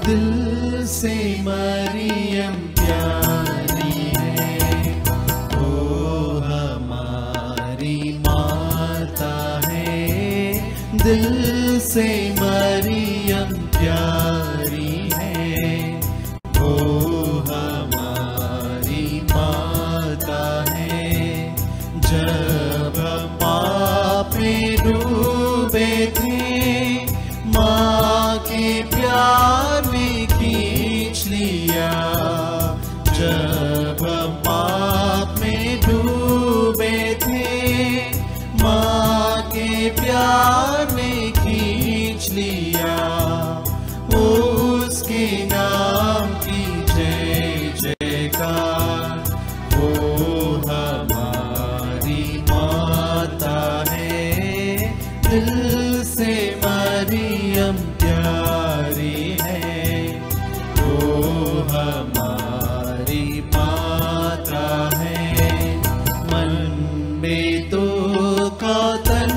दिल से मरियम प्यारी है, वो हमारी माता है। दिल से मरियम प्यारी है, वो हमारी माता है। जब हम पाप में डूबे थे, माँ के प्यार में खींच लिया। जब हम पाप में डूबे थे, माँ के प्यार में खींच लिया। उसके नाम की जय जयकार, वो हमारी माता है। दिल से मरियम प्यारी है, वो हमारी माता है। मन में तो तन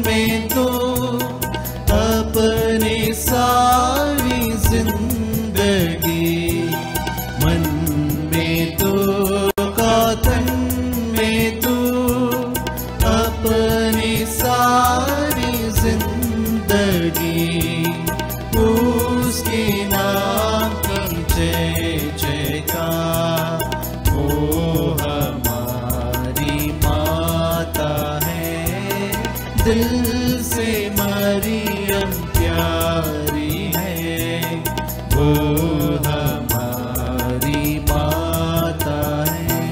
में तो अपनी सारी जिंदगी, मन में तो तन में तो अपनी सारी जिंदगी, उसके नाम की जय जयकार, वो हमारी माता है। दिल से मरियम प्यारी है, वो हमारी माता है।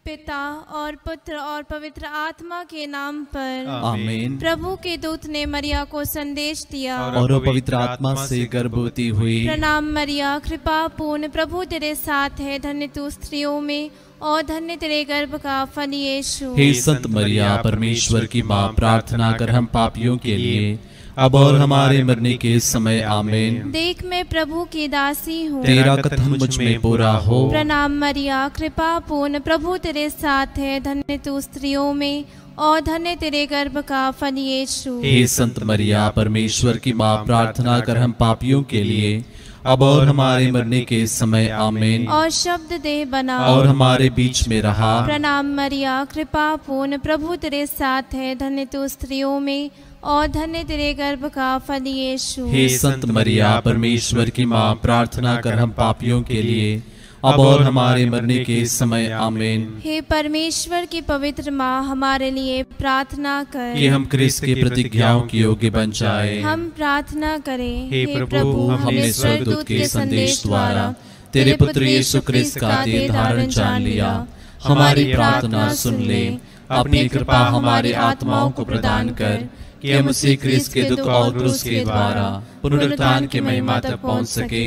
पिता और पुत्र और पवित्र आत्मा के नाम पर आमीन। प्रभु के दूत ने मरिया को संदेश दिया, और वो पवित्र आत्मा से गर्भवती हुई। प्रणाम मरिया, कृपा पूर्ण, प्रभु तेरे साथ है। धन्य तू स्त्रियों में और धन्य तेरे गर्भ का फल यीशु। हे संत मरिया, परमेश्वर की माँ, प्रार्थना कर हम पापियों के लिए अब और हमारे मरने के समय। आमीन। देख मैं प्रभु की दासी हूँ, तेरा कथन मुझ में पूरा हो। प्रणाम मरिया, कृपा पूर्ण, प्रभु तेरे साथ है। धन्य तू स्त्रियों में और धन्य तेरे गर्भ का फल यीशु। हे संत मरिया, परमेश्वर की माँ, प्रार्थना कर हम पापियों के लिए अब और हमारे मरने के समय। आमीन। और शब्द देह बना और हमारे बीच में रहा। प्रणाम मरिया, कृपा पूर्ण, प्रभु तेरे साथ है। धन्य तू स्त्रियों में और धन्य तेरे गर्भ का फल यीशु। हे संत मरिया, परमेश्वर की माँ, प्रार्थना कर हम पापियों के लिए अब और हमारे मरने के समय। आमीन। हे परमेश्वर की पवित्र माँ, हमारे लिए प्रार्थना कर कि हम क्रिस्त की प्रतिज्ञाओं के योग्य बन जाए। हम प्रार्थना करें। हे प्रभु, हमने स्वर्गदूत के संदेश द्वारा तेरे पुत्र यीशु क्रिस्त का देह धारण जान लिया। हमारी प्रार्थना सुन ले। अपनी कृपा हमारे आत्माओं को प्रदान कर कि हम उसी क्रिस्त के दुख और क्रूस के द्वारा पुनरुत्थान की महिमा तक पहुंच सके।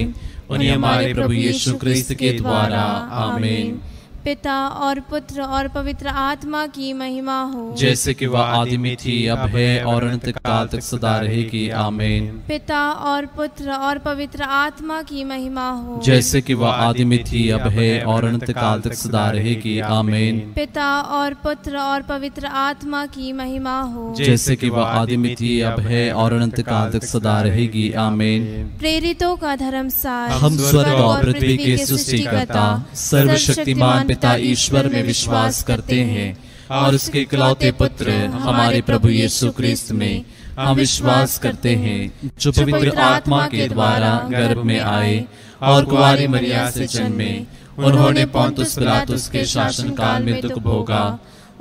उन्हें हमारे प्रभु यीशु क्रिस्त के द्वारा। आमीन। पिता और पुत्र और पवित्र आत्मा की महिमा हो, जैसे कि वह आदि में थी, अब है और अनंत काल तक सदा रहेगी। आमीन। पिता और पुत्र और पवित्र आत्मा की महिमा हो, जैसे कि वह आदि में थी, अब है और अनंत काल तक सदा रहेगी। आमीन। पिता और पुत्र और पवित्र आत्मा की महिमा हो, जैसे कि वह आदि में थी, अब है और अनंत काल तक सदा रहेगी। आमीन। प्रेरितों का धर्मसार, हम स्वर्ग और पृथ्वी के सृष्टिकर्ता सर्वशक्तिमान पिता ईश्वर में विश्वास करते हैं और उसके इकलौते पुत्र हमारे प्रभु यीशु क्रिस्त में हम विश्वास करते हैं, जो पवित्र आत्मा के द्वारा गर्भ में आए और कुंवारी मरिया से जन्मे। उन्होंने पोंतुस पिलातुस के शासन काल में दुख भोगा,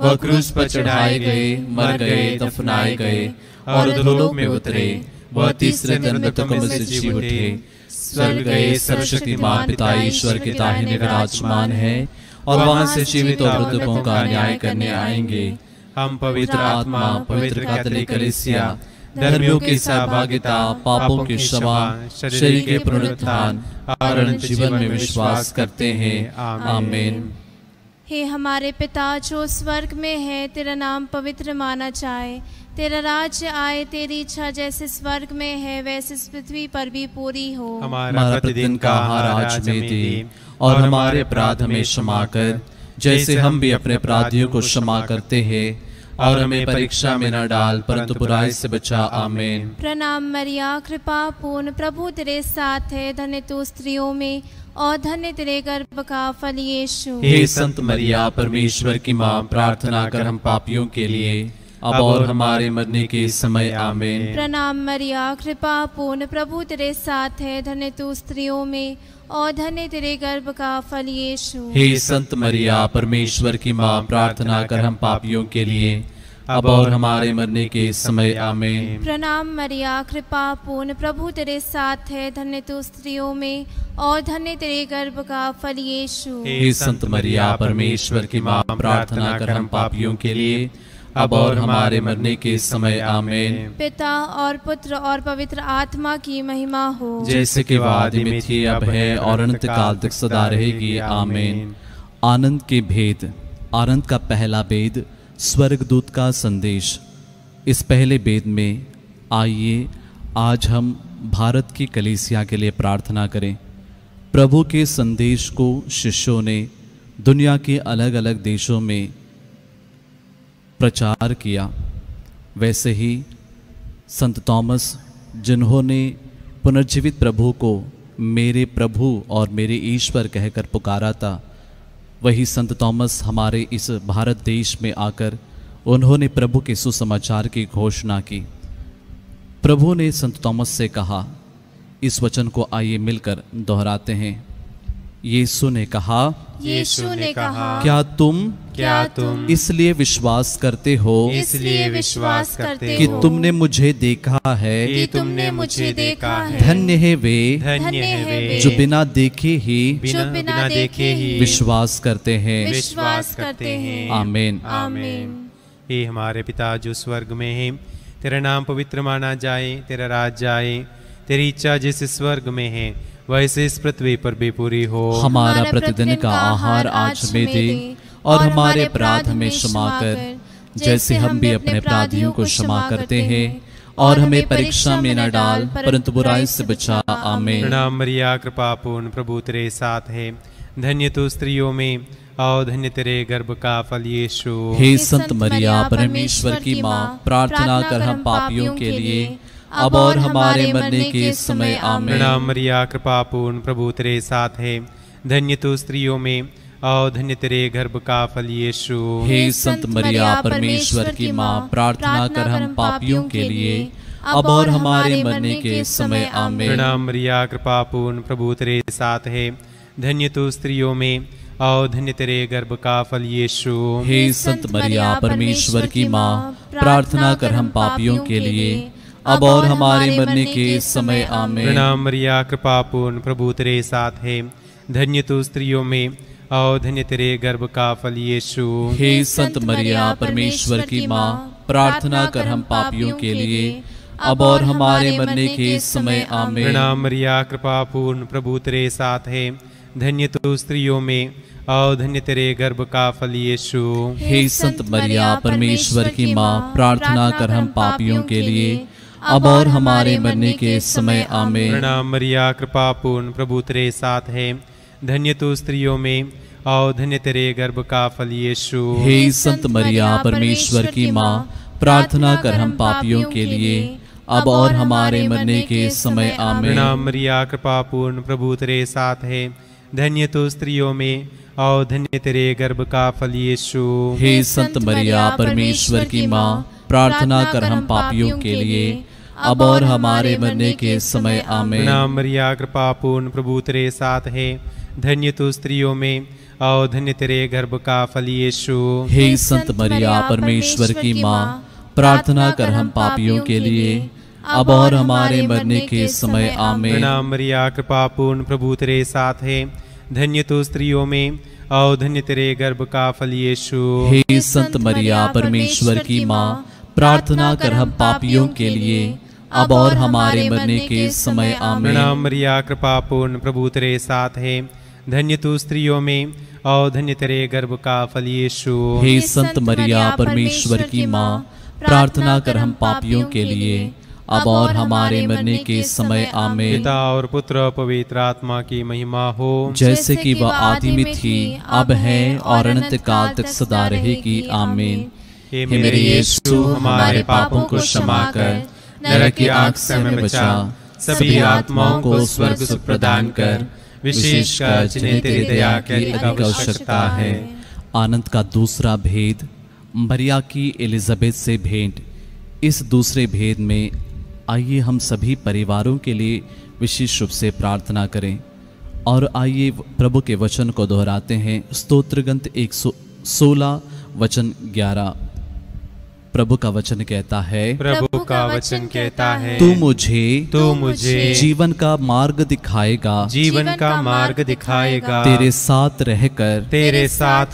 वह क्रूस पर चढ़ाए गए, मर गए, दफनाए गए और अधोलोक में उतरे। वह तीसरे दिन मृतकों में से जी उठे, स्वर्ग गए, सर्वशक्तिमान पिता ईश्वर के दाहिने विराजमान है और वहां से जीवित और मृतकों का न्याय करने आएंगे। हम पवित्र आत्मा, पवित्र कैथोलिक कलीसिया, धर्मियों की सहभागिता, पापों की क्षमा, शरीर के पुनरुत्थान और अनंत जीवन में विश्वास करते हैं। आमीन। हे हमारे पिता जो स्वर्ग में है, तेरा नाम पवित्र माना जाए, तेरा राज्य आए, तेरी इच्छा जैसे स्वर्ग में है वैसे इस पृथ्वी पर भी पूरी हो। हमारा प्रतिदिन का आहार आज हमें दे और हमारे अपराध हमें क्षमा कर, जैसे हम भी अपने अपराधियों को क्षमा करते हैं। और हमें परीक्षा में न डाल, परंतु बुराई से बचा। आमीन। प्रणाम मरिया, कृपा पूर्ण, प्रभु तेरे साथ है, धन्य तू स्त्रियों में और धन्य तेरे गर्भ का फल यीशु। हे संत मरिया, परमेश्वर की माँ, प्रार्थना कर हम पापियों के लिए, अब और हमारे मरने के समय। आमीन। प्रणाम मरिया, कृपा पूर्ण, प्रभु तेरे साथ है, धन्य तू स्त्रियों में और धन्य तेरे गर्भ का फल यीशु। हे संत मरिया, परमेश्वर की माँ, प्रार्थना कर हम पापियों के लिए, अब और हमारे मरने के समय। आमीन। प्रणाम मरिया, कृपा पूर्ण, प्रभु तेरे साथ है, धन्य तू स्त्रियों में और धन्य तेरे गर्भ का फल यीशु। हे संत मरिया, परमेश्वर की माँ, प्रार्थना कर हम पापियों के लिए, अब और हमारे मरने के समय। आमीन। पिता और पुत्र और पवित्र आत्मा की महिमा हो, जैसे कि आदि में थी, अब है और अनंत काल तक सदा रहेगी। आमीन। आनंद के भेद। आनंद का पहला भेद, स्वर्गदूत का संदेश। इस पहले भेद में आइए आज हम भारत की कलीसिया के लिए प्रार्थना करें। प्रभु के संदेश को शिष्यों ने दुनिया के अलग अलग देशों में प्रचार किया, वैसे ही संत थॉमस, जिन्होंने पुनर्जीवित प्रभु को मेरे प्रभु और मेरे ईश्वर कहकर पुकारा था, वही संत थॉमस हमारे इस भारत देश में आकर उन्होंने प्रभु के सुसमाचार की घोषणा की। प्रभु ने संत थॉमस से कहा, इस वचन को आइए मिलकर दोहराते हैं। यीशु ने कहा, क्या तुम इसलिए विश्वास करते हो कि तुमने मुझे देखा है? धन्य है वे जो बिना देखे ही विश्वास करते हैं। आमीन। हे हमारे पिता जो स्वर्ग में है, तेरा नाम पवित्र माना जाए, तेरा राज्य आए, तेरी इच्छा जैसे स्वर्ग में है वैसे इस पृथ्वी पर भी पूरी हो। हमारा प्रतिदिन का आहार आज हमें दे, और हमारे अपराध हमें क्षमा कर, जैसे हम भी अपने अपराधियों को क्षमा करते हैं, और हमें परीक्षा में न डाल, परंतु बुराई से बचा। आमीन। प्रणाम मरिया, कृपा पूर्ण, प्रभु तेरे साथ है, धन्य तू स्त्रियों में और धन्य तेरे गर्भ का फल यीशु। हे संत मरिया, परमेश्वर की माँ, प्रार्थना कर हम पापियों के लिए, अब और हमारे मरने के समय। आमीन। प्रणाम मरिया, कृपा पूर्ण, प्रभु तेरे साथ है, धन्य तू स्त्रियों में और धन्य तेरे गर्भ का फल यीशु। हे संत मरिया, परमेश्वर की माँ, प्रार्थना कर हम पापियों के लिए, अब और हमारे मरने के समय। आमीन। प्रणाम मरिया, कृपा पूर्ण, प्रभु तेरे साथ है, धन्य तू स्त्रियों में और धन्य तेरे गर्भ का फल यीशु। हे संत मरिया, परमेश्वर की माँ, प्रार्थना कर हम पापियों के लिए, अब और हमारे मरने के समय। आमीन। प्रणाम मरिया, कृपा पूर्ण, प्रभु तेरे साथ है, धन्य तू स्त्रियों में और धन्य तेरे गर्भ का फल यीशु। हे संत मरिया, परमेश्वर की माँ, प्रार्थना कर हम पापियों के लिए, अब और हमारे मरने के समय। आमीन। प्रणाम मरिया, कृपा पूर्ण, प्रभु तेरे साथ है, धन्य तू स्त्रियों में और धन्य तेरे गर्भ का फल यीशु। हे संत मरिया, परमेश्वर की माँ, प्रार्थना कर हम पापियों के लिए, अब और हमारे मरने के समय। आमीन। प्रणाम मरिया, कृपा पूर्ण, प्रभु तेरे साथ है, धन्य तू स्त्रियों में और धन्य तेरे गर्भ का फल यीशु। हे संत मरिया, परमेश्वर की माँ, प्रार्थना कर हम पापियों के लिए, अब और हमारे मरने के समय। आमीन। प्रणाम मरिया, कृपा पूर्ण, प्रभु तेरे साथ है, धन्य तू स्त्रियों में और धन्य तेरे गर्भ का फल यीशु। हे संत मरिया, परमेश्वर की माँ, प्रार्थना कर हम पापियों के लिए, अब और हमारे मरने के समय। आमीन। प्रणाम मरिया, कृपा पूर्ण, प्रभु तेरे साथ है, धन्य तू स्त्रियों में और धन्य तेरे गर्भ का फल यीशु। हे संत मरिया, परमेश्वर की माँ, प्रार्थना कर हम पापियों के लिए, अब और हमारे मरने के समय। आमीन। प्रणाम मरिया, कृपा पूर्ण, प्रभु तेरे साथ है, धन्य तू स्त्रियों में और धन्य तेरे गर्भ का फल यीशु। हे संत मरिया, परमेश्वर की माँ, प्रार्थना कर हम पापियों के लिए, अब और हमारे मरने के समय। आमीन। प्रणाम मरिया, कृपा पूर्ण, प्रभु तेरे साथ है, धन्य तू स्त्रियों में और धन्य तेरे गर्भ का फल यीशु। हे संत मरिया, परमेश्वर की माँ, प्रार्थना कर हम पापियों के लिए, अब और हमारे मरने के समय। आमीन। पिता और पुत्र पवित्र आत्मा की महिमा हो, जैसे कि वह आदि में थी, अब है और अनंत काल तक सदा रहेगी। आमीन। हे मेरे यीशु, हमारे पापों को क्षमा कर, नरक की आग से हमें बचा, सभी आत्माओं को स्वर्ग सुख प्रदान कर, विशेषकर जिन्हें तेरी दया की अधिक आवश्यकता है। आनंद का दूसरा भेद, मरिया की एलिजाबेथ से भेंट। इस दूसरे भेद में आइए हम सभी परिवारों के लिए विशेष रूप से प्रार्थना करें और आइए प्रभु के वचन को दोहराते हैं। स्तोत्र ग्रंथ 116 वचन 11। प्रभु का वचन कहता है, प्रभु का वचन कहता है, तू मुझे जीवन का मार्ग दिखाएगा, जीवन का मार्ग दिखाएगा, तेरे साथ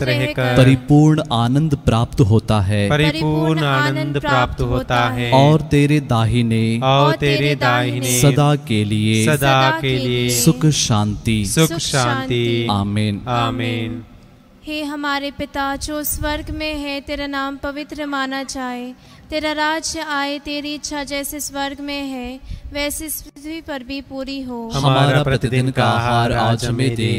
रहकर परिपूर्ण आनंद प्राप्त होता है, परिपूर्ण आनंद प्राप्त होता है, और तेरे दाहिने सदा के लिए सुख शांति। आमीन। आमीन। हे हमारे पिता जो स्वर्ग में है, तेरा नाम पवित्र माना जाए, तेरा राज्य आए, तेरी इच्छा जैसे स्वर्ग में है वैसे इस पृथ्वी पर भी पूरी हो। हमारा प्रतिदिन का आहार आज हमें दे,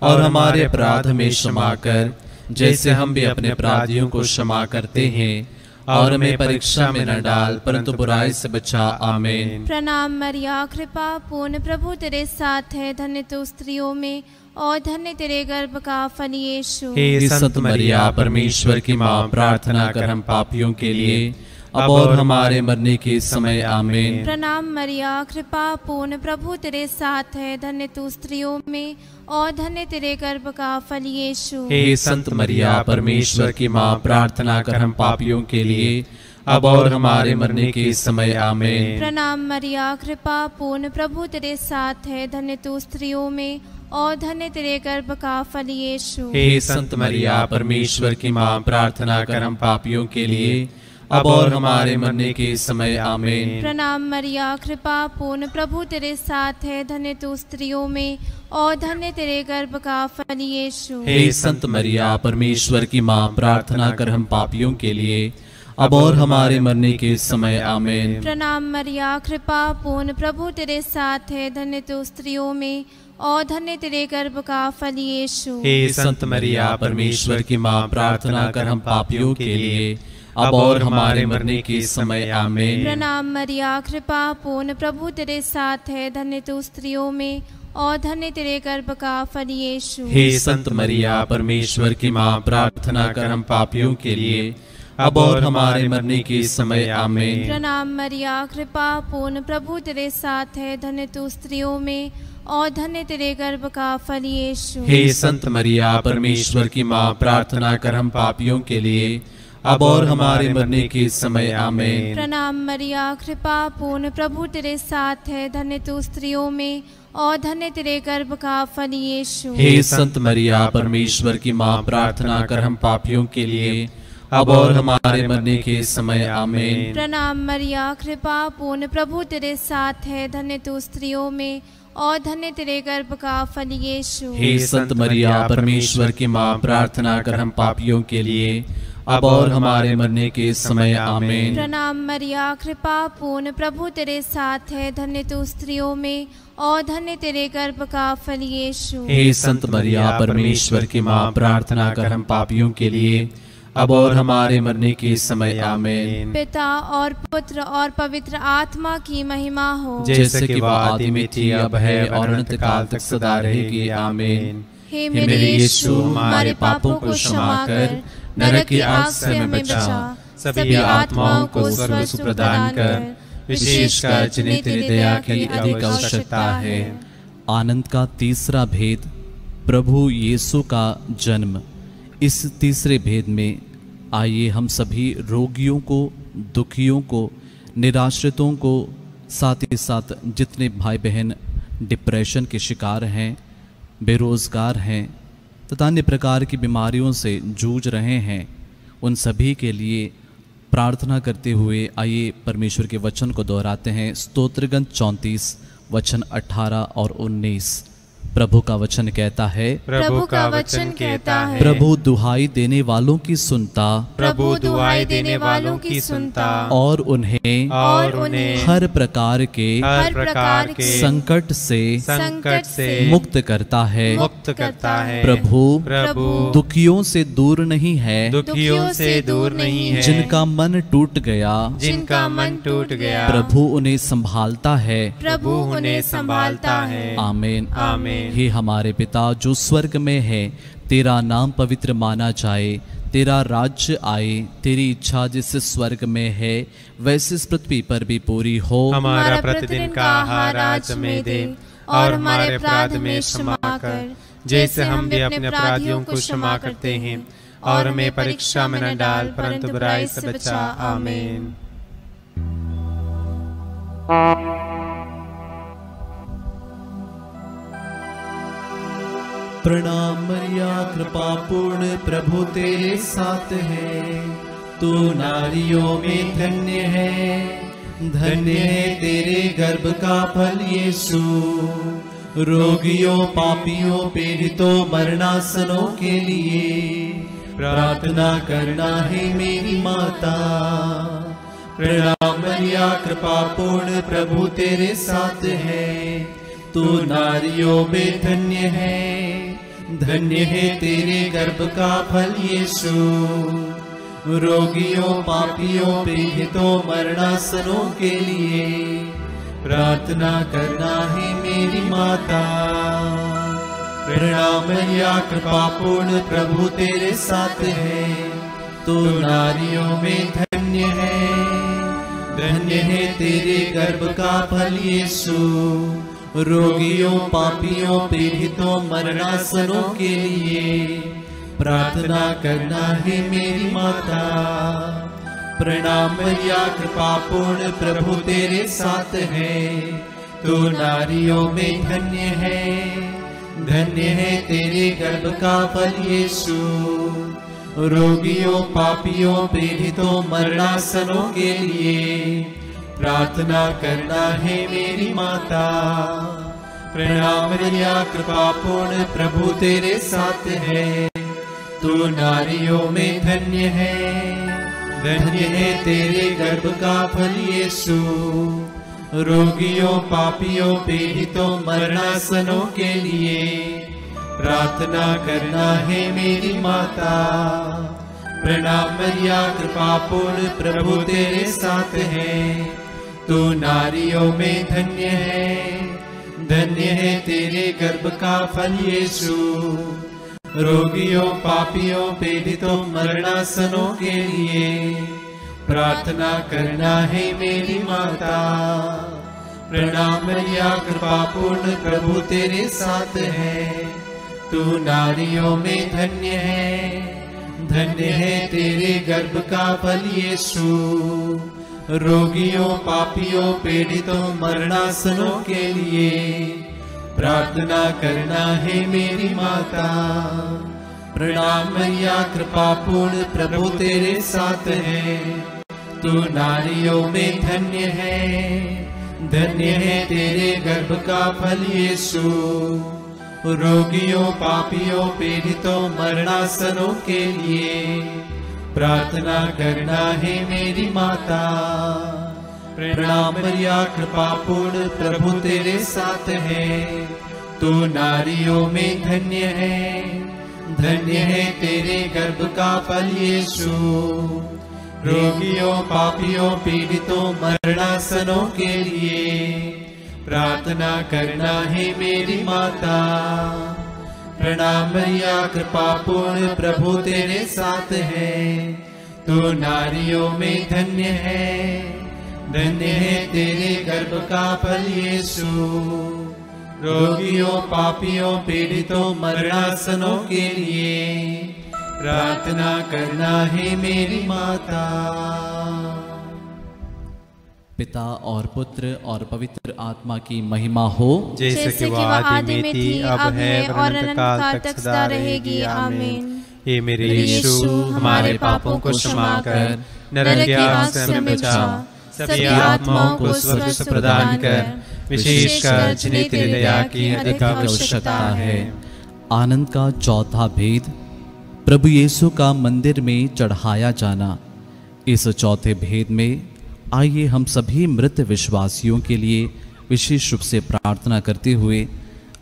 और हमारे अपराध में क्षमा कर, जैसे हम भी अपने अपराधियों को क्षमा करते हैं, और हमें परीक्षा में न डाल, परंतु बुराई से बचा। आमीन। प्रणाम मरिया, कृपा पूर्ण, प्रभु तेरे साथ है, धन्य तू स्त्रियों में और धन्य तेरे गर्भ का फल यीशु। हे संत मरिया, परमेश्वर की माँ, प्रार्थना कर हम पापियों के लिए, अब और हमारे मरने के समय। आमीन। प्रणाम मरिया, कृपा पूर्ण, प्रभु तेरे साथ है, धन्य तू स्त्रियों में और धन्य तेरे गर्भ का फल यीशु। हे संत मरिया, परमेश्वर की माँ, प्रार्थना कर हम पापियों के लिए, अब और हमारे मरने के समय। आमीन। प्रणाम मरिया, कृपा पूर्ण, प्रभु तेरे साथ है, धन्य तू स्त्रियों में और धन्य तेरे गर्भ का फल यीशु। हे संत मरिया, परमेश्वर की माँ, प्रार्थना कर हम पापियों के लिए, अब और हमारे मरने के समय। आमीन। प्रणाम मरिया, कृपा पूर्ण, प्रभु तेरे साथ है, धन्य तू स्त्रियों में और धन्य तेरे गर्भ का फल यीशु। हे संत मरिया, परमेश्वर की माँ, प्रार्थना कर हम पापियों के लिए, अब और हमारे मरने के समय। आमीन। प्रणाम मरिया, कृपा पूर्ण, प्रभु तेरे साथ है, धन्य तू स्त्रियों में और धन्य तेरे गर्भ का फल यीशु। हे संत मरिया, परमेश्वर की माँ, प्रार्थना कर हम पापियों के लिए, अब और हमारे मरने के समय। आमीन। प्रणाम मरिया, कृपा पूर्ण, प्रभु तेरे साथ है, धन्य तू स्त्रियों में और धन्य तेरे गर्भ का फल यीशु। हे संत मरिया, परमेश्वर की माँ, प्रार्थना कर हम पापियों के लिए, अब और हमारे मरने के समय। आमीन। प्रणाम मरिया, कृपा पूर्ण, प्रभु तेरे साथ है, धन्य तू स्त्रियों में और धन्य तेरे गर्भ का फल यीशु। हे संत मरिया, परमेश्वर की माँ, प्रार्थना कर हम पापियों के लिए, अब और हमारे मरने के समय। आमीन। प्रणाम मरिया, कृपा पूर्ण, प्रभु तेरे साथ है, धन्य तू स्त्रियों में और धन्य तेरे गर्भ का फल यीशु। हे संत मरिया, परमेश्वर की माँ, प्रार्थना कर हम पापियों के लिए, अब और हमारे मरने के समय। आमीन। प्रणाम मरिया, कृपा पूर्ण, प्रभु तेरे साथ है, धन्य तू स्त्रियों में और धन्य तेरे गर्भ का फल यीशु। हे संत मरिया, परमेश्वर की माँ, प्रार्थना कर हम पापियों के लिए, अब और हमारे मरने के समय। आमीन। प्रणाम मरिया, कृपा पूर्ण, प्रभु तेरे साथ है, धन्य तू स्त्रियों में और धन्य तेरे गर्भ का फल यीशु। हे संत मरिया, परमेश्वर की माँ, प्रार्थना कर हम पापियों के लिए, अब और हमारे मरने के समय। आमीन। पिता और पुत्र और पवित्र आत्मा की महिमा हो, जैसे कि वह आदि में थी, अब है और अनंत काल तक सदा रहेगी। आमीन। हे मेरे यीशु, हमारे पापों को क्षमा कर, नरक की आग से हमें बचा, सभी आत्माओं को स्वर्ग सुख प्रदान कर, विशेषकर जिन्हें तेरी दया की अधिक आवश्यकता है। आनंद का तीसरा भेद, प्रभु यीशु का जन्म। इस तीसरे भेद में आइए हम सभी रोगियों को, दुखियों को, निराश्रितों को, साथ ही साथ जितने भाई बहन डिप्रेशन के शिकार हैं, बेरोजगार हैं तथा अन्य प्रकार की बीमारियों से जूझ रहे हैं, उन सभी के लिए प्रार्थना करते हुए आइए परमेश्वर के वचन को दोहराते हैं। स्तोत्र ग्रंथ 34 वचन 18 और 19। प्रभु का वचन कहता है, प्रभु का वचन कहता है, प्रभु दुहाई देने वालों की सुनता, प्रभु दुहाई देने वालों की सुनता, और उन्हें हर प्रकार के संकट से मुक्त करता है। प्रभु दुखियों से दूर नहीं है, जिनका मन टूट गया, प्रभु उन्हें संभालता है। आमीन। हे हमारे पिता जो स्वर्ग में है, तेरा नाम पवित्र माना जाए, तेरा राज्य आए, तेरी इच्छा जैसे स्वर्ग में है वैसे इस पृथ्वी पर भी पूरी हो। हमारा प्रतिदिन का आहार आज हमें दे, और हमारे अपराध में क्षमा कर, जैसे हम भी अपने अपराधियों को क्षमा करते हैं, और हमें परीक्षा में न डाल, परंतु बुराई से बचा। आमीन। प्रणाम मरिया, कृपा पूर्ण प्रभु तेरे साथ है, तू नारियों में धन्य है, धन्य है तेरे गर्भ का फल यीशु। रोगियों, पापियों, पीड़ितों, मरणासनों के लिए प्रार्थना करना है मेरी माता। प्रणाम मरिया, कृपा पूर्ण प्रभु तेरे साथ है, तू नारियों में धन्य है, धन्य है तेरे गर्भ का फल यीशु। रोगियों, पापियों, पीड़ितों, मरणासनों के लिए प्रार्थना करना है मेरी माता। प्रणाम मरिया, कृपा पूर्ण प्रभु तेरे साथ है, तू नारियों में धन्य है, धन्य है तेरे गर्भ का फल यीशु। रोगियों, पापियों, पीड़ितों, मरणासनों के लिए प्रार्थना करना है मेरी माता। प्रणाम मरिया, कृपा पूर्ण प्रभु तेरे साथ है, तू नारियों में धन्य है, धन्य है तेरे गर्भ का फल यीशु। रोगियों, पापियों, पीड़ितों, मरणासनों के लिए प्रार्थना करना है मेरी माता। प्रणाम मरिया, कृपा पूर्ण प्रभु तेरे साथ है, तू नारियों में धन्य है, धन्य है तेरे गर्भ का फल यीशु। रोगियों, पापियों, पीड़ितों, मरणासनों के लिए प्रार्थना करना है मेरी माता। प्रणाम मरिया, कृपा पूर्ण प्रभु तेरे साथ है, तू नारियों में धन्य है, धन्य है तेरे गर्भ का फल यीशु। रोगियों, पापियों, पीड़ितों, मरणासनों के लिए प्रार्थना करना है मेरी माता। प्रणाम मरिया, कृपा पूर्ण प्रभु तेरे साथ है, तू नारियों में धन्य है, धन्य है तेरे गर्भ का फल यीशु। रोगियों, पापियों, पीड़ितों, मरणासनों के लिए प्रार्थना करना है मेरी माता। प्रणाम मरिया, कृपा पूर्ण प्रभु तेरे साथ है, तू नारियों में धन्य है, धन्य है तेरे गर्भ का फल यीशु। रोगियों, पापियों, पीड़ितों, मरणासनों के लिए प्रार्थना करना है मेरी माता। प्रणाम मरिया, कृपा पूर्ण प्रभु तेरे साथ है, तू नारियों में धन्य है, धन्य है तेरे गर्भ का फल यीशु। रोगियों, पापियों, पीड़ितों, मरणासनों के लिए प्रार्थना करना है मेरी माता। प्रणाम मरिया, कृपा पूर्ण प्रभु तेरे साथ है, तू नारियों में धन्य है, धन्य है तेरे गर्भ का फल यीशु। रोगियों, पापियों, पीड़ितों, मरणासनों के लिए प्रार्थना करना है मेरी माता। पिता और पुत्र और पवित्र आत्मा की महिमा हो, जैसे कि वो आदि में थी, अब है, और अनंत काल तक सदा रहेगी। आमीन। हे मेरे यीशु, हमारे पापों को क्षमा कर, नरक की आग से हमें बचा, सभी आत्माओं को स्वर्ग सुख प्रदान कर, विशेषकर जिन्हें तेरी दया की अधिक आवश्यकता है। आनंद का चौथा भेद, प्रभु यीशु का मंदिर में चढ़ाया जाना। इस चौथे भेद में आइए हम सभी मृत विश्वासियों के लिए विशेष रूप से प्रार्थना करते हुए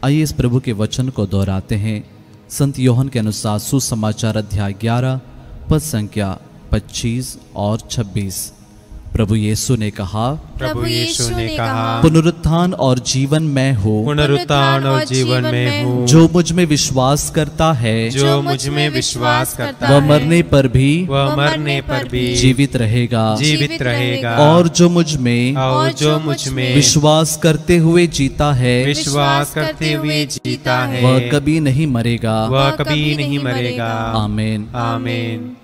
आइए इस प्रभु के वचन को दोहराते हैं। संत योहन के अनुसार सुसमाचार अध्याय 11 पद संख्या 25 और 26। प्रभु यीशु ने कहा, पुनरुत्थान और जीवन मैं हूँ, पुनरुत्थान और जीवन में हूँ। जो मुझ में विश्वास करता है, जो मुझ में विश्वास करता वह मरने पर भी जीवित रहेगा। और जो मुझ में विश्वास करते हुए जीता है, वह कभी नहीं मरेगा। आमीन। आमीन।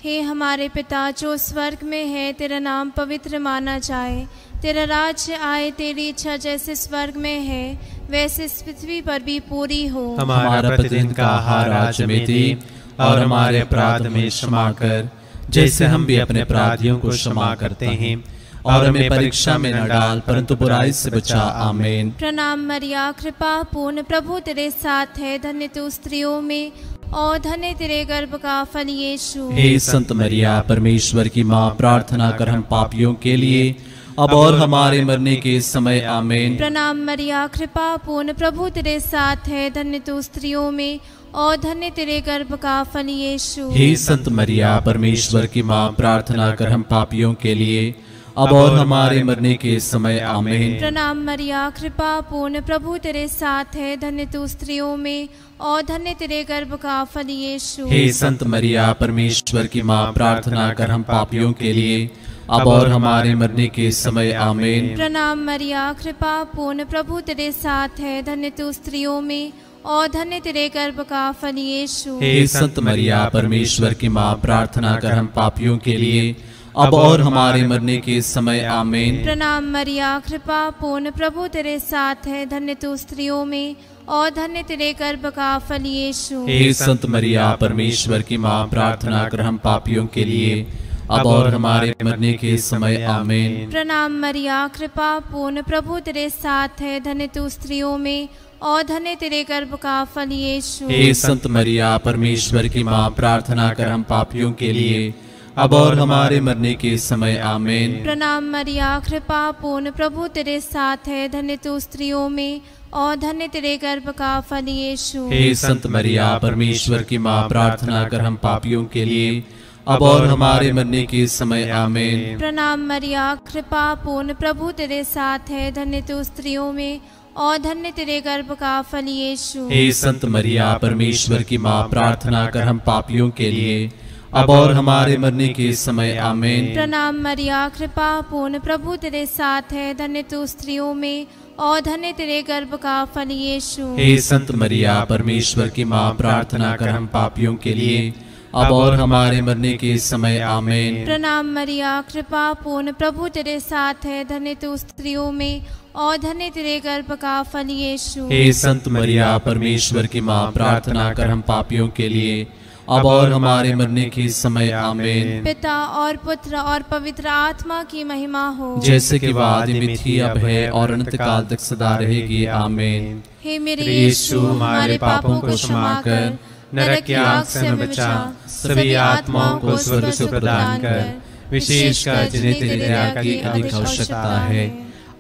हे हमारे पिता जो स्वर्ग में है, तेरा नाम पवित्र माना जाए। तेरा राज्य आए, तेरी इच्छा जैसे स्वर्ग में है वैसे इस पृथ्वी पर भी पूरी हो। हमारा प्रतिदिन का आहार आज हमें दे, और हमारे अपराध में क्षमा कर, जैसे हम भी अपने अपराधियों को क्षमा करते हैं। और हमें परीक्षा में न डाल, परंतु बुराई से बचा। आमीन। प्रणाम मरिया, कृपा पूर्ण, प्रभु तेरे साथ है। धन्य तू स्त्रियों में और धन्य तेरे गर्भ का फल यीशु। हे संत मरिया, परमेश्वर की माँ, प्रार्थना कर हम पापियों के लिए अब और हमारे मरने के समय। आमीन। प्रणाम मरिया, कृपा पूर्ण, प्रभु तेरे साथ है। धन्य तू स्त्रियों में और धन्य तेरे गर्भ का फल यीशु। हे संत मरिया, परमेश्वर की माँ, प्रार्थना कर हम पापियों के लिए अब और हमारे मरने के समय। आमीन। प्रणाम मरिया, कृपा पूर्ण, प्रभु तेरे साथ है। धन्य तू स्त्रियों में और धन्य तेरे गर्भ का फल यीशु। हे संत मरिया, परमेश्वर की माँ, प्रार्थना कर हम पापियों के लिए अब और हमारे मरने के समय। आमीन। प्रणाम मरिया, कृपा पूर्ण, प्रभु तेरे साथ है। धन्य तू स्त्रियों में और धन्य तेरे गर्भ का फल यीशु। हे संत मरिया, परमेश्वर की माँ, प्रार्थना कर हम पापियों के लिए अब और हमारे मरने के समय। आमीन। प्रणाम मरिया, कृपा पूर्ण, प्रभु तेरे साथ है। धन्य तू स्त्रियों में और धन्य तेरे गर्भ का फल यीशु। हे संत मरिया, परमेश्वर की माँ, प्रार्थना कर हम पापियों के लिए अब और हमारे मरने के समय। आमीन। प्रणाम मरिया, कृपा पूर्ण, प्रभु तेरे साथ है। धन्य तू स्त्रियों में और धन्य तेरे गर्भ का फल यीशु। हे संत मरिया, परमेश्वर की माँ, प्रार्थना कर हम पापियों के लिए अब और हमारे मरने के समय। आमीन। प्रणाम मरिया, कृपा पूर्ण, प्रभु तेरे साथ है। धन्य तू स्त्रियों में और धन्य तेरे गर्भ का फल यीशु। हे संत मरिया, परमेश्वर की माँ, प्रार्थना कर हम पापियों के लिए अब और हमारे मरने के समय। आमीन। प्रणाम मरिया, कृपा पूर्ण, प्रभु तेरे साथ है। धन्य तू स्त्रियों में और धन्य तेरे गर्भ का फल यीशु। हे संत मरिया, परमेश्वर की माँ, प्रार्थना कर हम पापियों के लिए अब और हमारे मरने के समय। आमीन। प्रणाम मरिया, कृपा पूर्ण, प्रभु तेरे साथ है। धन्य तू स्त्रियों में और धन्य तेरे गर्भ का फल यीशु। हे संत मरिया, परमेश्वर की माँ, प्रार्थना कर हम पापियों के लिए अब और हमारे मरने के समय। आमीन। प्रणाम मरिया, कृपा पूर्ण, प्रभु तेरे साथ है। धन्य तू स्त्रियों में और धन्य तेरे गर्भ का फल यीशु। हे संत मरिया, परमेश्वर की माँ, प्रार्थना कर हम पापियों के लिए अब और हमारे मरने के समय। आमीन। पिता और पुत्र और पवित्र आत्मा की महिमा हो, जैसे कि वह आदि में थी, अब है और अनंत काल तक सदा रहेगी। आमीन। हे मेरे यीशु, हमारे पापों को क्षमा कर, नरक की आग से हमें बचा, सभी आत्माओं को स्वर्ग सुख प्रदान कर, विशेषकर जिन्हें तेरी दया की अधिक आवश्यकता है।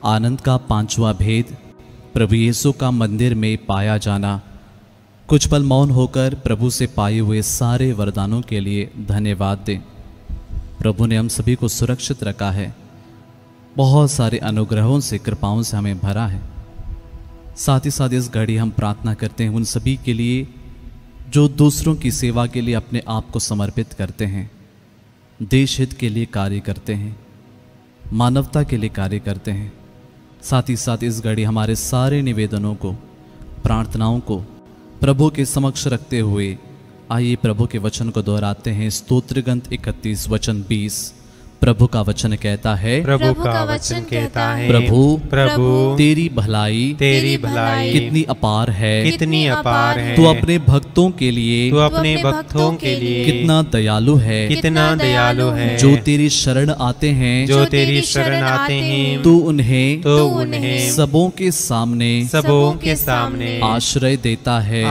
आनंद का पांचवा भेद, प्रभु यीशु का मंदिर में पाया जाना। कुछ पल मौन होकर प्रभु से पाए हुए सारे वरदानों के लिए धन्यवाद दें। प्रभु ने हम सभी को सुरक्षित रखा है, बहुत सारे अनुग्रहों से, कृपाओं से हमें भरा है। साथ ही साथ इस घड़ी हम प्रार्थना करते हैं उन सभी के लिए जो दूसरों की सेवा के लिए अपने आप को समर्पित करते हैं, देश हित के लिए कार्य करते हैं, मानवता के लिए कार्य करते हैं। साथ ही साथ इस घड़ी हमारे सारे निवेदनों को, प्रार्थनाओं को प्रभु के समक्ष रखते हुए आइए प्रभु के वचन को दोहराते हैं। स्तोत्र ग्रंथ 31 वचन 20, प्रभु का वचन कहता है, प्रभु का वचन कहता है, प्रभु तेरी भलाई कितनी अपार है, कितनी अपार है। तू अपने भक्तों के लिए कितना दयालु है, कितना दयालु है। जो तेरी शरण आते हैं, तू उन्हें सबों के सामने आश्रय देता है।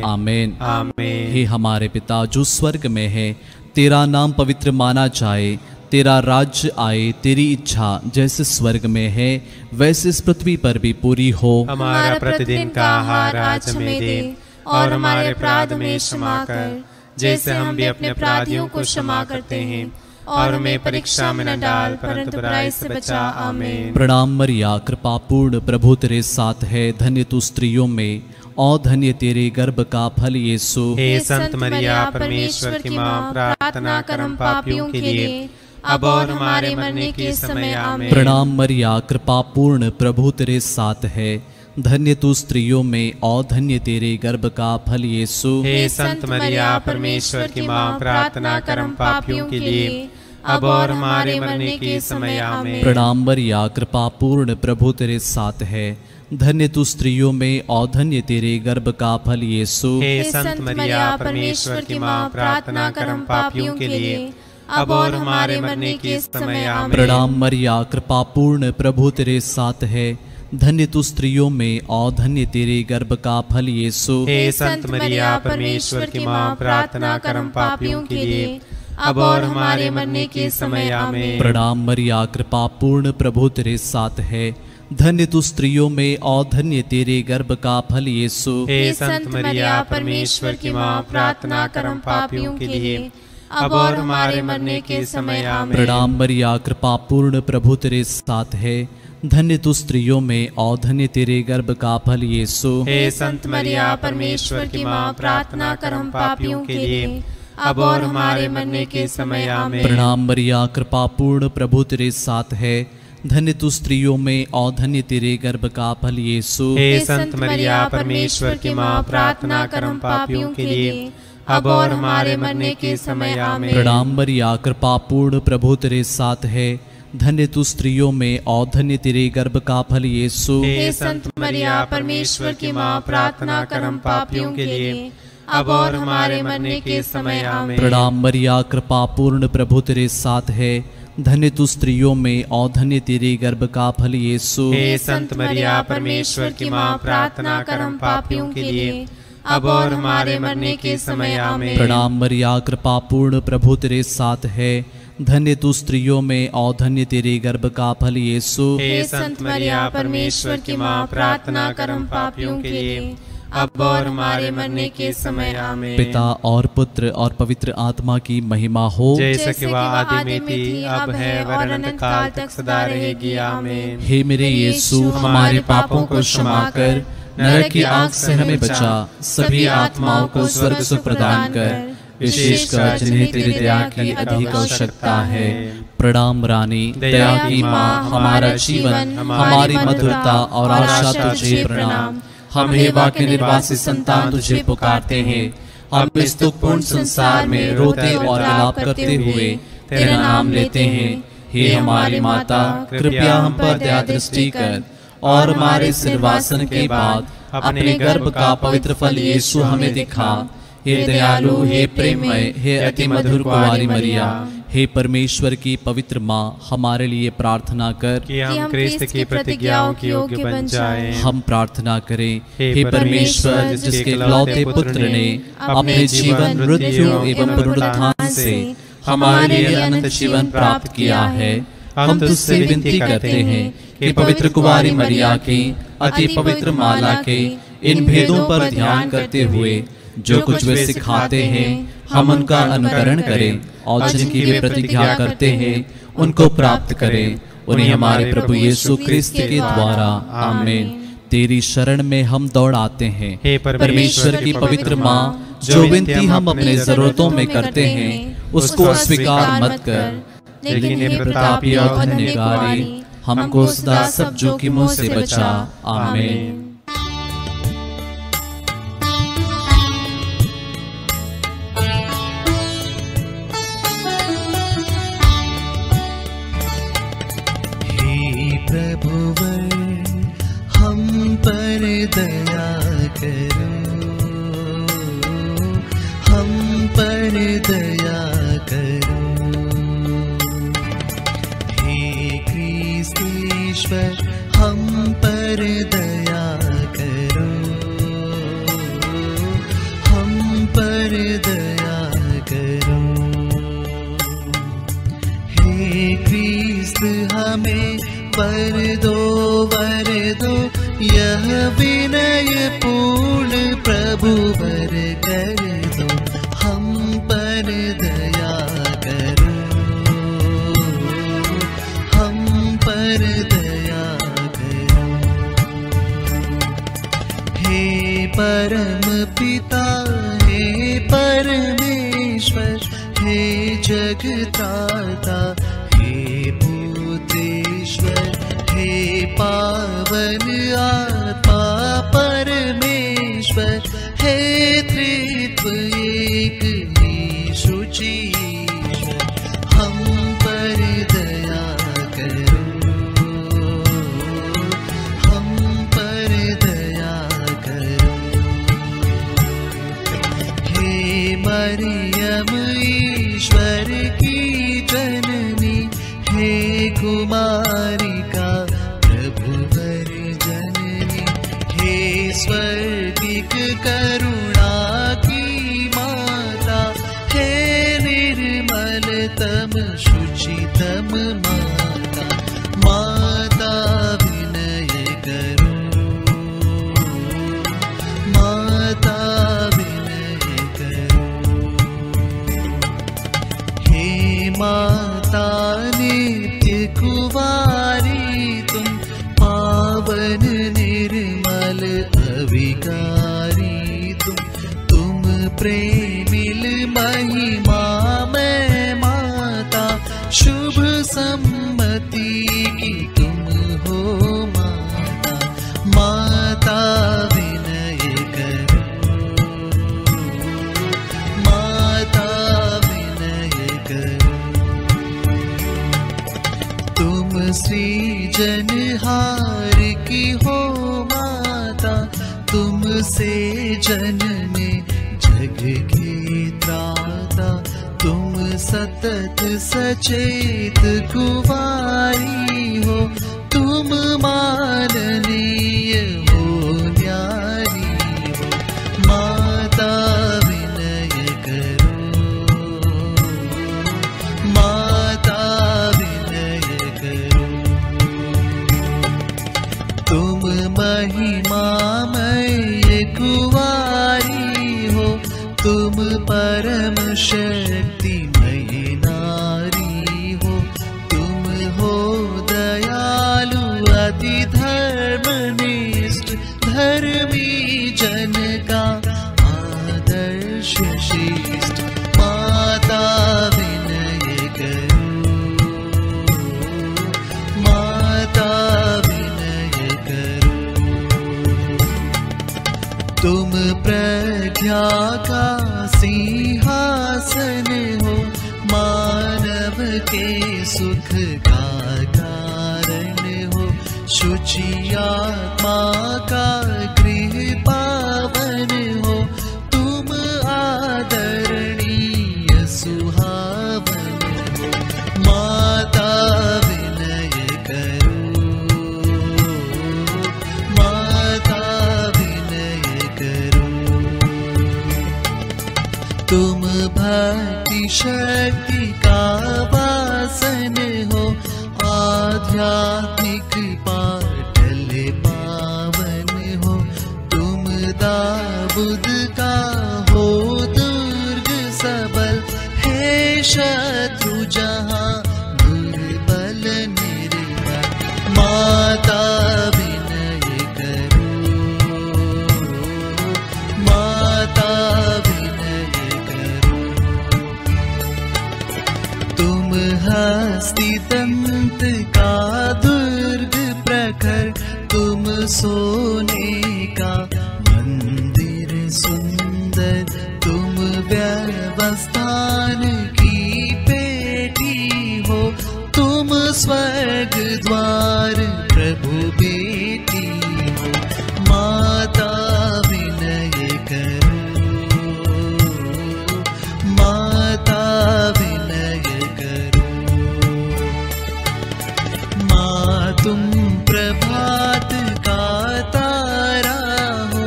आमीन। हे हमारे पिता जो स्वर्ग में है, तेरा नाम पवित्र माना जाए, तेरा राज्य आए, तेरी इच्छा जैसे स्वर्ग में है वैसे इस पृथ्वी पर भी पूरी हो। हमारा प्रतिदिन का आहार आज हमें दे, और हमारे अपराध में क्षमा कर, जैसे हम भी अपने अपराधियों को क्षमा करते हैं, और हमें परीक्षा में न डाल, परंतु बुराई से बचा। आमीन। प्रणाम मरिया, कृपा पूर्ण, प्रभु तेरे साथ है, धन्य तू स्त्रियों में और धन्य तेरे गर्भ का फल यीशु। हे संत मरिया, परमेश्वर की माँ, प्रार्थना कर हम पापियों के लिए, अब और हमारे मरने के समय। आमीन। प्रणाम मरिया, कृपा पूर्ण, प्रभु तेरे साथ है, धन्य तू स्त्रियों में और धन्य तेरे गर्भ का फल यीशु। हे संत मरिया, परमेश्वर की माँ, प्रार्थना कर हम पापियों के लिए, अब और हमारे मरने के समय। आमीन। प्रणाम मरिया, कृपा पूर्ण, प्रभु तेरे साथ है, धन्य तू स्त्रियों में और धन्य तेरे गर्भ का फल यीशु। हे संत मरिया, परमेश्वर की माँ, प्रार्थना कर हम पापियों के लिए, अब और हमारे मरने के समय। आमीन। प्रणाम मरिया, कृपा पूर्ण, प्रभु तेरे साथ है, धन्य तू स्त्रियों में और धन्य तेरे गर्भ का फल यीशु। हे संत मरिया, परमेश्वर की माँ, प्रार्थना कर हम पापियों के लिए, अब और हमारे मरने के समय। आमीन। प्रणाम मरिया, कृपा पूर्ण, प्रभु तेरे साथ है, धन्य तू स्त्रियों में और धन्य तेरे गर्भ का फल यीशु। हे संत मरिया, परमेश्वर की माँ, प्रार्थना कर हम पापियों के लिए, अब और हमारे मरने के समय। आमीन। प्रणाम मरिया, कृपा पूर्ण, प्रभु तेरे साथ है, धन्य तू स्त्रियों में और धन्य तेरे गर्भ का फल यीशु। हे संत मरिया, परमेश्वर की माँ, प्रार्थना कर हम पापियों के लिए, अब और हमारे मरने के समय। आमीन। प्रणाम मरिया, कृपा पूर्ण, प्रभु तेरे साथ है, धन्य तू स्त्रियों में और धन्य तेरे गर्भ का फल यीशु। हे संत मरिया, परमेश्वर की माँ, प्रार्थना कर हम पापियों के लिए, अब और हमारे मरने के समय। आमीन। प्रणाम मरिया, कृपा पूर्ण, प्रभु तेरे साथ है, धन्य तू स्त्रियों में और धन्य तेरे गर्भ का फल यीशु। हे संत मरिया, परमेश्वर की माँ, प्रार्थना कर हम पापियों के लिए, अब और हमारे मरने के समय। आमीन। प्रणाम मरिया, कृपा पूर्ण, प्रभु तेरे साथ है, धन्य तू स्त्रियों में और धन्य तेरे गर्भ का फल यीशु। हे संत मरिया, परमेश्वर की माँ, प्रार्थना कर हम पापियों के लिए, अब और हमारे मरने के समय। आमीन। प्रणाम मरिया, कृपा पूर्ण, प्रभु तेरे साथ है, धन्य तू स्त्रियों में और धन्य तेरे गर्भ का फल यीशु। हे संत मरिया, परमेश्वर की माँ, प्रार्थना कर हम पापियों के लिए, अब और हमारे मरने के समय। आमीन। पिता और पुत्र और पवित्र आत्मा की महिमा हो, जैसे कि वह आदि में थी, अब है, और अनंत काल तक सदा रहेगी। आमीन। हे मेरे यीशु, हमारे पापों को क्षमा कर, नरक की आग से हमें बचा, सभी आत्माओं को स्वर्ग सुख प्रदान कर, विशेषकर जिन्हें तेरी दया की अधिक आवश्यकता है। प्रणाम रानी, दया की माँ, हमारा जीवन, हमारी मधुरता और आशा तुझे प्रणाम। हम हेवा के निर्वासी संतान तुझे पुकारते हैं, हम इस दुखपूर्ण संसार में रोते और विलाप करते हुए तेरा नाम लेते हैं। हे हमारी माता, कृपया हम पर दया दृष्टि कर, और हमारे सिरवासन के बाद अपने गर्भ का पवित्र फल यीशु हमें दिखा। हे दयालु, हे प्रेममय, हे अति मधुर कुंवारी मरिया, हे परमेश्वर की पवित्र माँ, हमारे लिए प्रार्थना कर कि हम क्रिस्त की प्रतिज्ञाओं के योग्य बन जाएं। हम प्रार्थना करें। हे परमेश्वर, जिसके इकलौते पुत्र ने अपने जीवन, मृत्यु एवं पुनरुत्थान से हमारे लिए अनंत जीवन प्राप्त किया है, हम तुझसे विनती करते हैं कि पवित्र कुंवारी मरिया की अति पवित्र माला के इन भेदों पर ध्यान करते हुए जो कुछ वे सिखाते हैं हम उनका अनुकरण करें, और जिनकी वे प्रतिज्ञा करते हैं उनको प्राप्त करें, उन्हें हमारे प्रभु यीशु क्रिस्त के द्वारा। आमीन। तेरी शरण में हम दौड़ आते हैं, हे परमेश्वर की पवित्र माँ, जो विनती हम अपने जरूरतों में करते हैं उसको अस्वीकार मत कर, लेकिन हे प्रतापी और धन्यकारी, हमको सदा सब जोखिमों से बचा। आमीन। प्रभुवर हम पर दया करो, हम पर दया करो। हे क्रिस्तीश्वर हम पर दया करो, हम पर दया करो। हे क्रिस्त हमें वर दो यह विनय पूर्ण प्रभु वर कर दो, हम पर दया करो, हम पर दया करो। हे परम पिता हे परमेश्वर हे जगत्राता हे पुत्रेश्वर हे पावन आत्मा परमेश्वर हे त्रित्व एक शुचीश्वर, हम पर दया करो, हम पर दया करो। हे मरियम ईश्वर की जननी हे कुमारिका प्रभुवर जननी हे स्वर्गिक करुणा की माता हे निर्मलतम शुचितम माता, माता विनय करो, माता विनय करो। हे माता नित्य कुवारी तुम पावन निर्मल अविकारी तुम प्रेमिल महिमा में माता, शुभ सम्मति की तुम हो माता, माता विनय करो, माता विनय करो। तुम सृजनहार की हो माता, तुमसे जनने जग के त्राता, तुम सतत सचेत कुवारी हो, तुम माननीय हो न्यारी हो, माता विनय करो, माता विनय करो। तुम महिमामय कुवारी हो, तुम परम शक्तिमयी नारी हो, तुम हो दयालु अति धर्मनिष्ठ धर्मी जन का आदर्श श्रेष्ठ, माता विनय करो, माता विनय करो। तुम प्रज्ञा का सिंहासन हो, मानव के सुख का कारण हो, शुचि आत्मा का गृह पावन हो, तुम आदरणीय सुहावन हो, माता विनय करो, माता विनय करो। तुम भक्ति शक्ति का वासन हो, आध्यात्मिक पाटल पावन हो, तुम दाऊद का हो दुर्ग सबल, हे शत्रु जहाँ दुर्बल निर्बल, माता विनय करो, माता विनय करो। तुम हस्ती दंत का दुर्ग प्रखर, तुम सोने का मंदिर सुंदर, तुम व्यवस्थान की पेटी हो, तुम स्वर्ग द्वार प्रभु बेटी हो, माता विनय करो, माता विनय करो। माँ तुम प्रभात का तारा हो,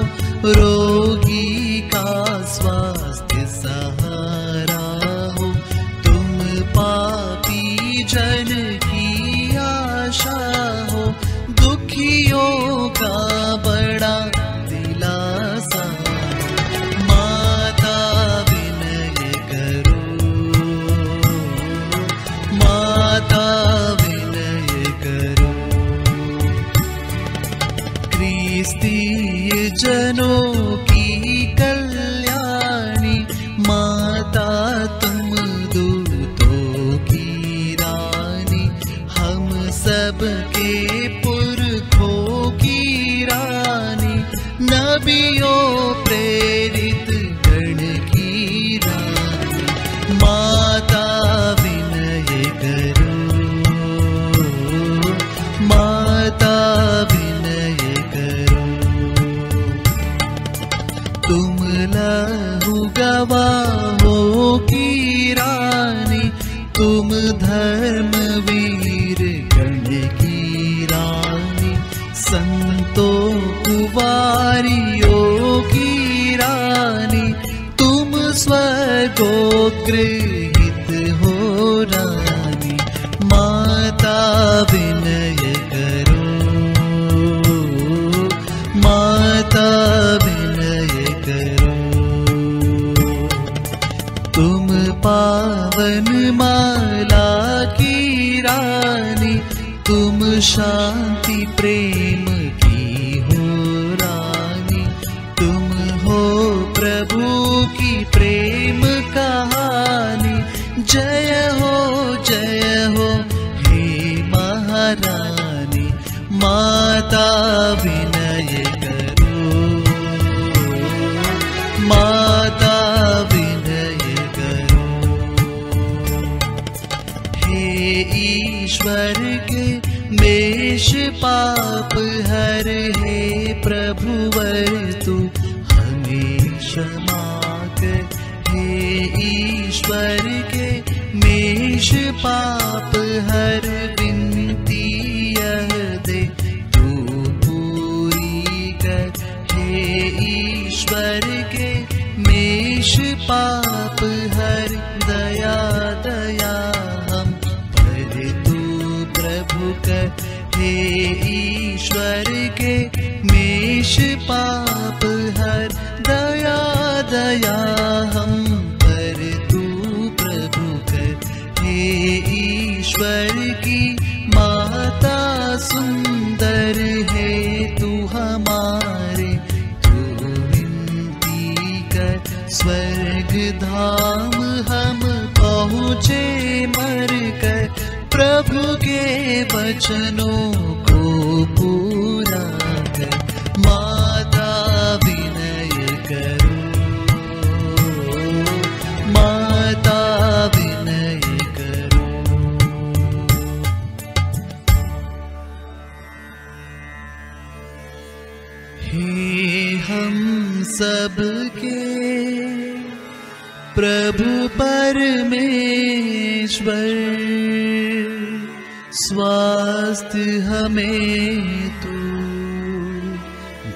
रोगी का स्वास्थ्य सहारा हो, तुम पापी जन की आशा हो, दुखियों का बड़ा दिलासा। माता विनय करो, माता विनय करो। क्रिस्तीय जनों की कल्याणी, माता तुम दूतों की रानी, हम सबके पुरखों की रानी, नबियों प्रेरित गण की रानी। माता विनय करो, माता विनय करो। तुम लहू गवाहों की रानी, तुम धर्मवीर गण की रानी, संतों कुवारियों की रानी, तुम स्वर्गोग्रहित हो रानी। माता विनय करो, माता विनय करो। तुम पावन माला की रानी, तुम शांति प्रेम की हो रानी, तुम हो प्रभु की प्रेम कहानी। जय हो हे महारानी। माता विनय करो, माता विनय करो। हे ईश्वर के मेष पाप हर, हे प्रभुवर तू हमें क्षमा कर। हे ईश्वर के मेष पाप हर, विनती यह दे तू पूरी कर। हे ईश्वर के मेष पाप हर, दया दया हम पर तू प्रभु कर। हे ईश्वर के मेष पाप हर, दया दया हम पर तू प्रभु कर। हे ईश्वर की माता सुंदर है तू हमारे, तू विनती कर। स्वर्ग धाम हम पहुँचे मर कर, प्रभु के वचनों को पूरा कर। माता विनय करो, माता विनय करो। हे हम सबके प्रभु परमेश्वर, स्वास्थ्य हमें तू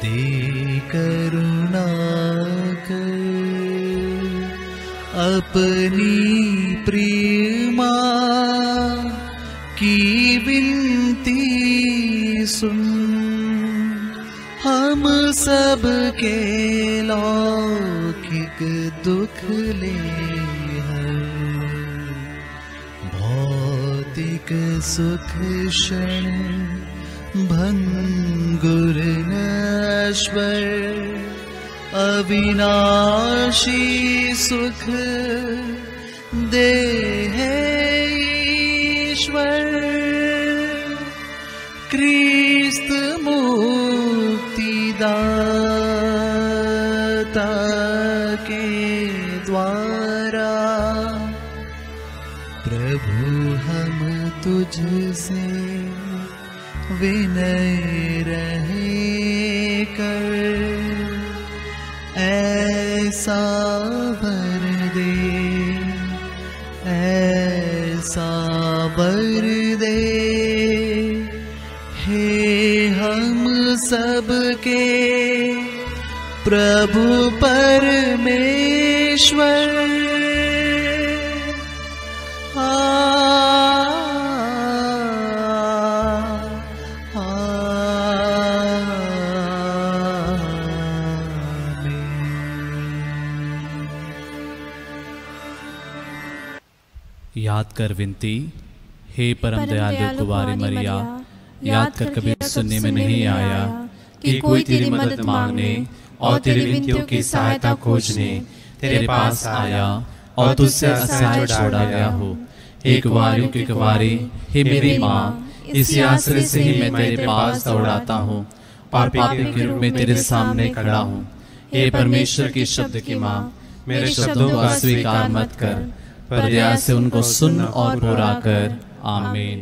दे करुणा कर। अपनी प्रिय माँ की विनती सुन, हम सब के लौकिक दुख ले हर। भौतिक सुख क्षण भंगुर नश्वर, अविनाशी सुख दे है ईश्वर। क्रिस्त मुक्तिदाता के द्वारा, प्रभु हम तुझसे विनय रहे कर ऐसा वर दे, ऐसा वर दे। हे हम सबके प्रभु परमेश्वर, याद कर विनती। हे परम दयालु कुंवारी मरिया, याद कर कभी सुनने में नहीं आया कि कोई तेरी मदद मांगने और तेरी विनतियों की सहायता खोजने तेरे पास आया और तुझसे असहाय छोड़ा गया हो। हे कुंवारियों की कुंवारी, हे मेरी माँ, इसी आश्रय से ही मैं तेरे पास दौड़ाता हूँ और पापी के रूप में तेरे सामने खड़ा हूँ। हे परमेश्वर के शब्द की माँ, मेरे शब्दों का स्वीकार मत कर, पर दया से उनको सुन और पूरा कर। आमीन।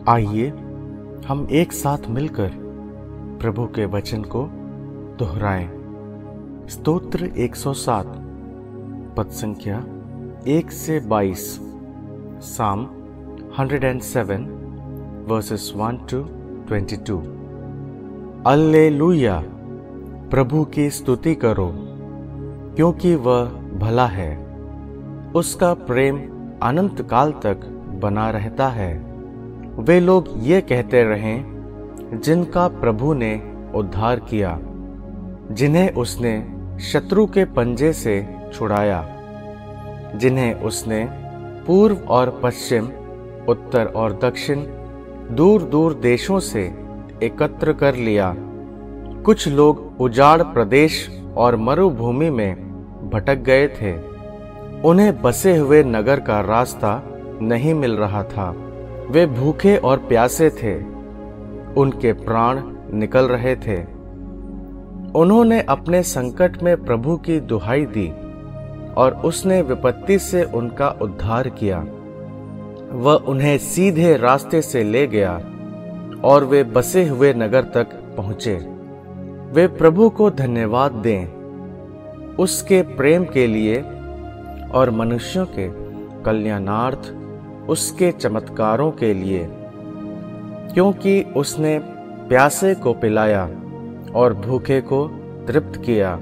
आइए हम एक साथ मिलकर प्रभु के वचन को दोहराएं। स्तोत्र 107 पद संख्या 1 से 22, साम 107 वर्सेस 1 to 22। alleluia, प्रभु की स्तुति करो, क्योंकि वह भला है, उसका प्रेम अनंत काल तक बना रहता है। वे लोग ये कहते रहें जिनका प्रभु ने उद्धार किया, जिन्हें उसने शत्रु के पंजे से छुड़ाया, जिन्हें उसने पूर्व और पश्चिम, उत्तर और दक्षिण, दूर दूर देशों से एकत्र कर लिया। कुछ लोग उजाड़ प्रदेश और मरुभूमि में भटक गए थे, उन्हें बसे हुए नगर का रास्ता नहीं मिल रहा था। वे भूखे और प्यासे थे, उनके प्राण निकल रहे थे। उन्होंने अपने संकट में प्रभु की दुहाई दी और उसने विपत्ति से उनका उद्धार किया। वह उन्हें सीधे रास्ते से ले गया और वे बसे हुए नगर तक पहुंचे। वे प्रभु को धन्यवाद दें, उसके प्रेम के लिए और मनुष्यों के कल्याणार्थ उसके चमत्कारों के लिए, क्योंकि उसने प्यासे को पिलाया और भूखे को तृप्त किया।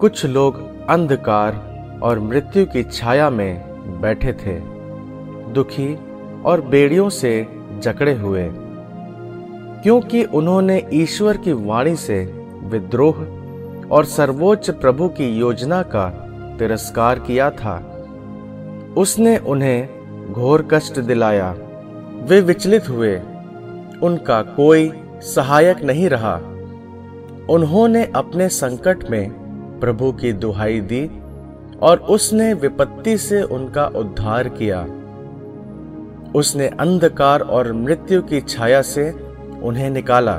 कुछ लोग अंधकार और मृत्यु की छाया में बैठे थे, दुखी और बेड़ियों से जकड़े हुए, क्योंकि उन्होंने ईश्वर की वाणी से विद्रोह और सर्वोच्च प्रभु की योजना का तिरस्कार किया था। उसने उन्हें घोर कष्ट दिलाया, वे विचलित हुए, उनका कोई सहायक नहीं रहा। उन्होंने अपने संकट में प्रभु की दुहाई दी और उसने विपत्ति से उनका उद्धार किया। उसने अंधकार और मृत्यु की छाया से उन्हें निकाला,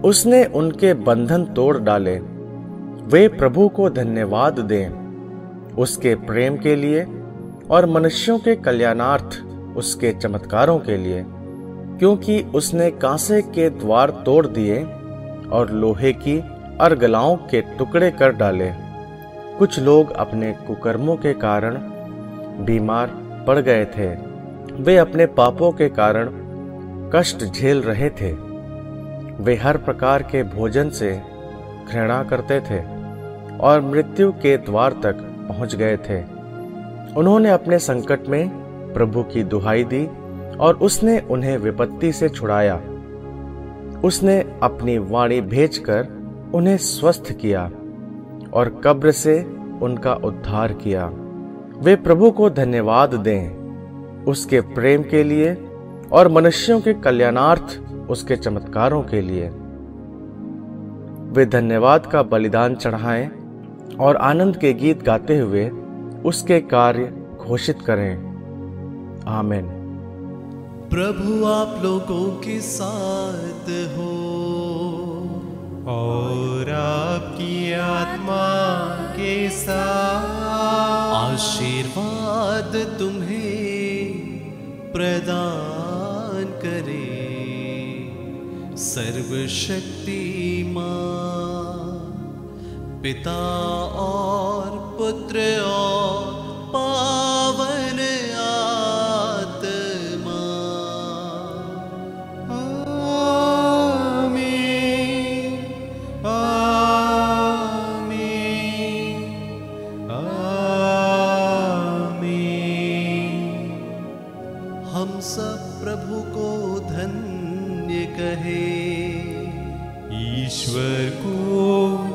उसने उनके बंधन तोड़ डाले। वे प्रभु को धन्यवाद दें, उसके प्रेम के लिए और मनुष्यों के कल्याणार्थ उसके चमत्कारों के लिए, क्योंकि उसने कांसे के द्वार तोड़ दिए और लोहे की अर्गलाओं के टुकड़े कर डाले। कुछ लोग अपने कुकर्मों के कारण बीमार पड़ गए थे, वे अपने पापों के कारण कष्ट झेल रहे थे। वे हर प्रकार के भोजन से घृणा करते थे और मृत्यु के द्वार तक पहुंच गए थे। उन्होंने अपने संकट में प्रभु की दुहाई दी और उसने उन्हें विपत्ति से छुड़ाया। उसने अपनी वाणी भेजकर उन्हें स्वस्थ किया और कब्र से उनका उद्धार किया। वे प्रभु को धन्यवाद दें, उसके प्रेम के लिए और मनुष्यों के कल्याणार्थ उसके चमत्कारों के लिए। वे धन्यवाद का बलिदान चढ़ाएं और आनंद के गीत गाते हुए उसके कार्य घोषित करें। आमीन। प्रभु आप लोगों के साथ हो और आपकी आत्मा के साथ। आशीर्वाद तुम्हें प्रदान करे। सर्वशक्तिमान पिता और पुत्र और पावन आत्मा। आमीन आमीन आमीन। हम सब प्रभु को धन्य कहे, ईश्वर को